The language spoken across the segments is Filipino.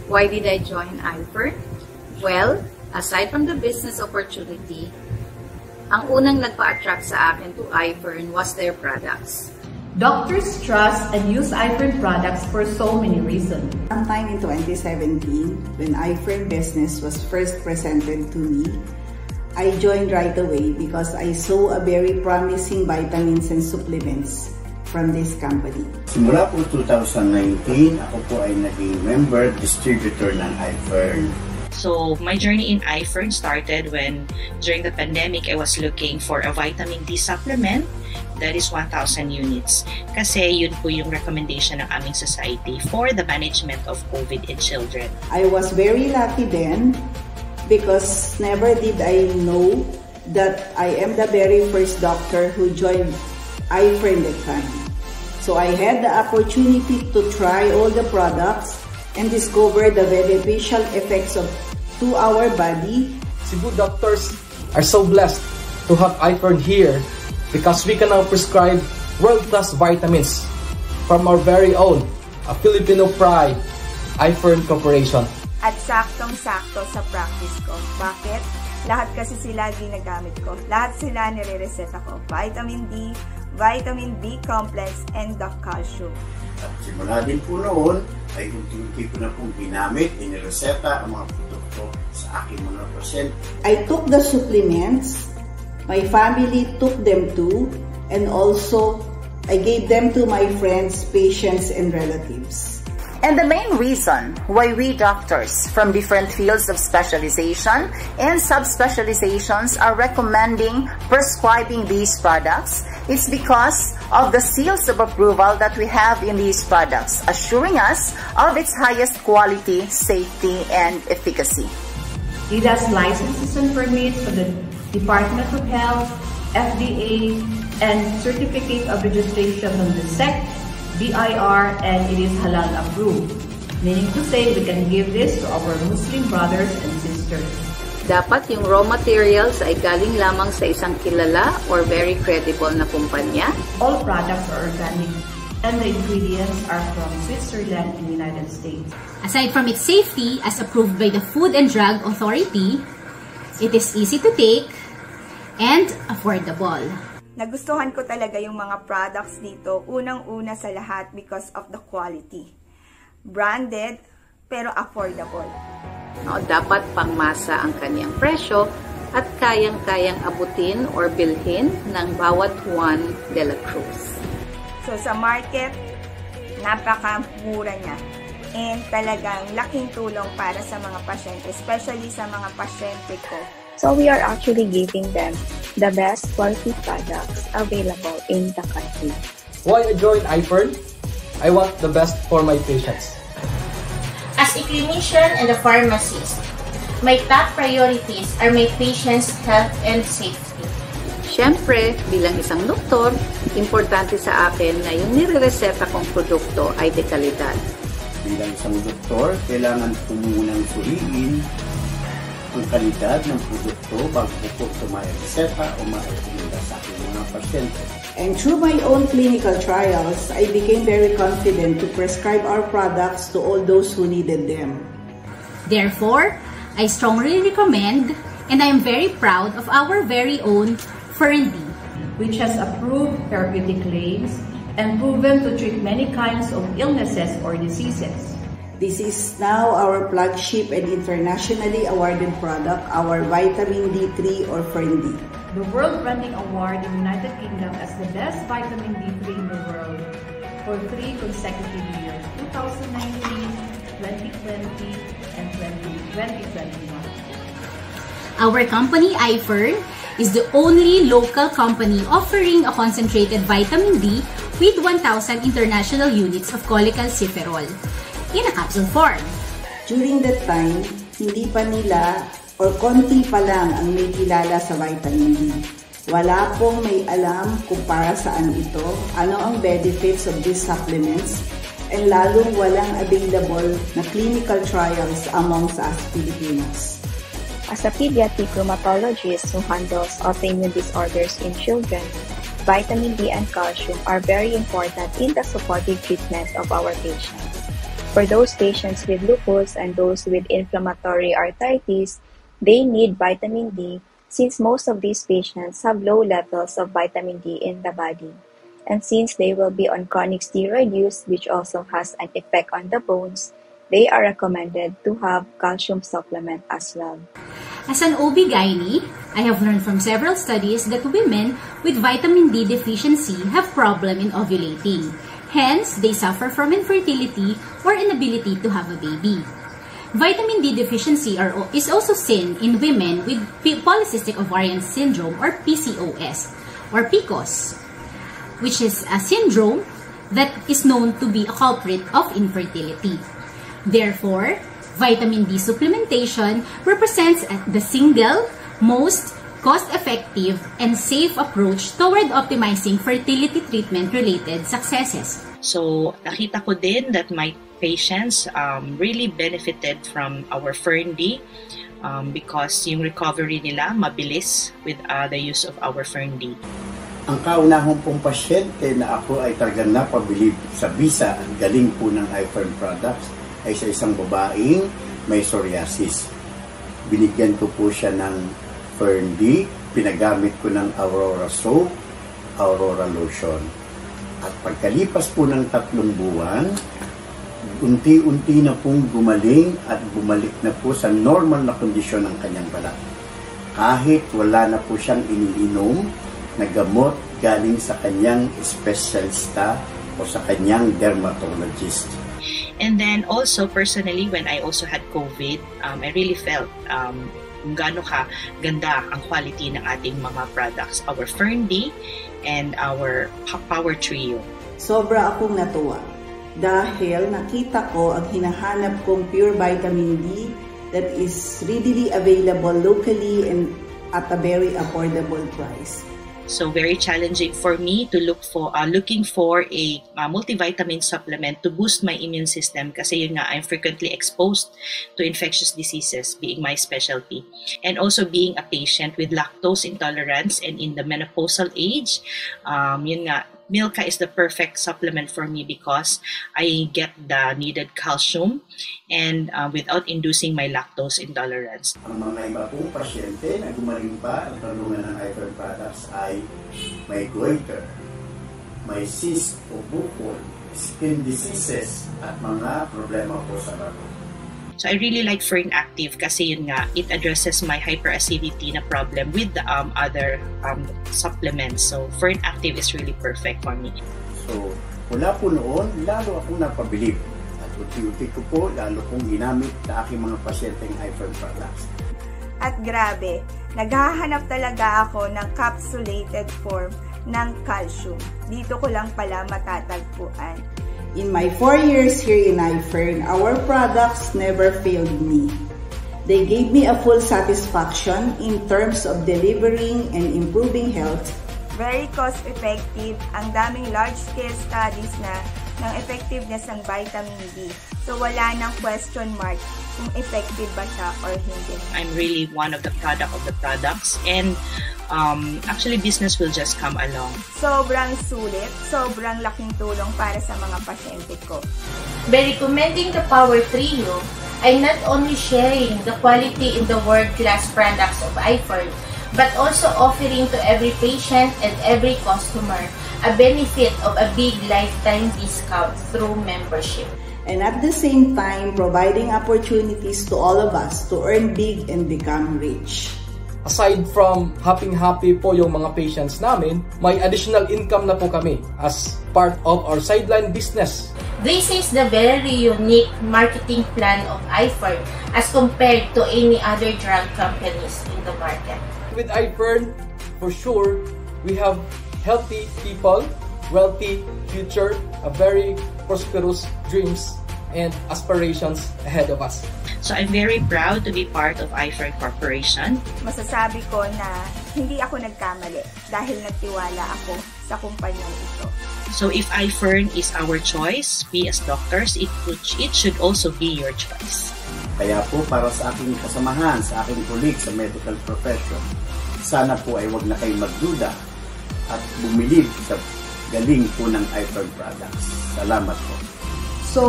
Why did I join iFern? Well, aside from the business opportunity, ang unang nagpa-attract sa akin to iFern was their products. Doctors trust and use iFern products for so many reasons. Sometime in 2017, when iFern business was first presented to me, I joined right away because I saw a very promising vitamins and supplements from this company. Simula po 2019, ako po ay naging member distributor ng iFern. So my journey in iFern started when during the pandemic I was looking for a vitamin D supplement that is 1,000 units. Kasi yun po yung recommendation ng aming society for the management of COVID in children. I was very lucky then because never did I know that I am the very first doctor who joined iFern that time. So I had the opportunity to try all the products and discover the beneficial effects to our body. Cebu doctors are so blessed to have iFern here because we can now prescribe world-class vitamins from our very own Filipino pride, iFern Corporation. At saktong-sakto sa practice ko. Bakit? Lahat kasi sila ginagamit ko. Lahat sila nire-reseta ko. Vitamin D, vitamin B complex, and the calcium. At simula din po noon, ay unti-unti ko na pong ginamit, inireseta ang mga produkto sa aking mga pasyente. I took the supplements, my family took them too, and also I gave them to my friends, patients, and relatives. And the main reason why we doctors from different fields of specialization and subspecializations are recommending prescribing these products is because of the seals of approval that we have in these products, assuring us of its highest quality, safety, and efficacy. It has licenses and permits from the Department of Health, FDA, and certificate of registration from the SEC, BIR, and it is halal approved. Meaning to say, we can give this to our Muslim brothers and sisters. Dapat yung raw materials ay galing lamang sa isang kilala or very credible na kumpanya. All products are organic and the ingredients are from Switzerland and United States. Aside from its safety as approved by the Food and Drug Authority, it is easy to take and affordable. Nagustuhan ko talaga yung mga products dito, unang-una sa lahat because of the quality. Branded, pero affordable. No, dapat pangmasa ang kanyang presyo at kayang-kayang abutin or bilhin ng bawat Juan de la Cruz. So sa market, napakamura niya. And talagang laking tulong para sa mga pasyente, especially sa mga pasyente ko. So we are actually giving them the best quality products available in the country. Why I joined iFern? I want the best for my patients. As a clinician and a pharmacist, my top priorities are my patients' health and safety. Siyempre, bilang isang doktor, importante sa akin na yung nire-reseta kong produkto ay de kalidad. Bilang isang doktor, kailangan po munang suriin ang kalidad ng produkto bago po ito ma-reseta o ma-rekomenda sa aking mga pasyente. And through my own clinical trials, I became very confident to prescribe our products to all those who needed them. Therefore, I strongly recommend and I am very proud of our very own Fern D, which has approved therapeutic claims and proven to treat many kinds of illnesses or diseases. This is now our flagship and internationally awarded product, our Vitamin D3 or Fern D. The World Branding Award in the United Kingdom as the best vitamin D3 in the world for 3 consecutive years, 2019, 2020, and 2021. Our company, iFern, is the only local company offering a concentrated vitamin D with 1,000 international units of cholecalciferol in a capsule form. During that time, hindi pa nila or konti pa lang ang may kilala sa vitamin D. Wala pong may alam kung para saan ito, ano ang benefits of these supplements, and lalong walang available na clinical trials amongst us Filipinos. As a pediatric rheumatologist who handles autoimmune disorders in children, vitamin D and calcium are very important in the supportive treatment of our patients. For those patients with lupus and those with inflammatory arthritis, they need vitamin D since most of these patients have low levels of vitamin D in the body. And since they will be on chronic steroid use, which also has an effect on the bones, they are recommended to have calcium supplement as well. As an OB-GYN, I have learned from several studies that women with vitamin D deficiency have problem in ovulating. Hence, they suffer from infertility or inability to have a baby. Vitamin D deficiency is also seen in women with polycystic ovarian syndrome or PCOS or PCOS, which is a syndrome that is known to be a culprit of infertility. Therefore, vitamin D supplementation represents the single most cost-effective and safe approach toward optimizing fertility treatment-related successes. So, nakita ko din that my patients really benefited from our Fern-D because yung recovery nila mabilis with the use of our Fern-D. Ang kaunahon pong pasyente na ako ay talagang napabilib sa bisa at galing po ng iFern products ay sa isang babaeng may psoriasis. Binigyan ko po siya ng Fern-D, pinagamit ko ng Aurora Soap, Aurora Lotion. At pagkalipas po ng 3 buwan, unti-unti na pong gumaling at bumalik na po sa normal na kondisyon ng kanyang balat. Kahit wala na po siyang iniinom na gamot galing sa kanyang specialista o sa kanyang dermatologist. And then also personally, when I also had COVID, I really felt kung gaano ka ganda ang quality ng ating mga products, our Fern-D and our Power Trio. Sobra akong natuwa dahil nakita ko ang hinahanap kong pure vitamin D that is readily available locally and at a very affordable price. So very challenging for me to looking for a multivitamin supplement to boost my immune system kasi yun nga, I'm frequently exposed to infectious diseases being my specialty. And also being a patient with lactose intolerance and in the menopausal age, yun nga, Milka is the perfect supplement for me because I get the needed calcium and without inducing my lactose intolerance. Ang mga iba pong pasyente na gumaling pa at tulungan ng iFern products ay may goiter, may cyst o bukol, skin diseases at mga problema po sa bato. So I really like Fern Active kasi yun nga, it addresses my hyperacidity na problem with the other supplements. So Fern Active is really perfect for me. So mula po noon, lalo akong napabilib. At unti-unti ko po, lalo kong ginamit sa aking mga pasyenteng iFern products. At grabe, naghahanap talaga ako ng capsulated form ng calcium. Dito ko lang pala matatagpuan. In my 4 years here in iFern, our products never failed me. They gave me a full satisfaction in terms of delivering and improving health. Very cost-effective, ang daming large-scale studies na ng effectiveness ng vitamin D. So wala nang question mark kung effective ba siya or hindi. I'm really one of the products and actually business will just come along. Sobrang sulit, sobrang laking tulong para sa mga pasyente ko. By recommending the Power Trio, I'm not only sharing the quality in the world-class products of iFern, but also offering to every patient and every customer a benefit of a big lifetime discount through membership. And at the same time, providing opportunities to all of us to earn big and become rich. Aside from happy po yung mga patients namin, may additional income na po kami as part of our sideline business. This is the very unique marketing plan of iFern as compared to any other drug companies in the market. With iFern, for sure, we have healthy people, wealthy future, a very prosperous dreams and aspirations ahead of us. So I'm very proud to be part of iFern Corporation. Masasabi ko na hindi ako nagkamali dahil nagtiwala ako sa kumpanyang ito. So if iFern is our choice, we as doctors, it should also be your choice. Kaya po para sa aking kasamahan, sa aking colleague sa medical profession, sana po ay wag na kayong magduda at bumili sa galing po ng iFern products. Salamat po. So,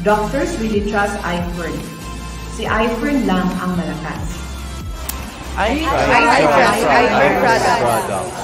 Doctors really trust iFern. Si iFern lang ang malakas. I trust iFern products.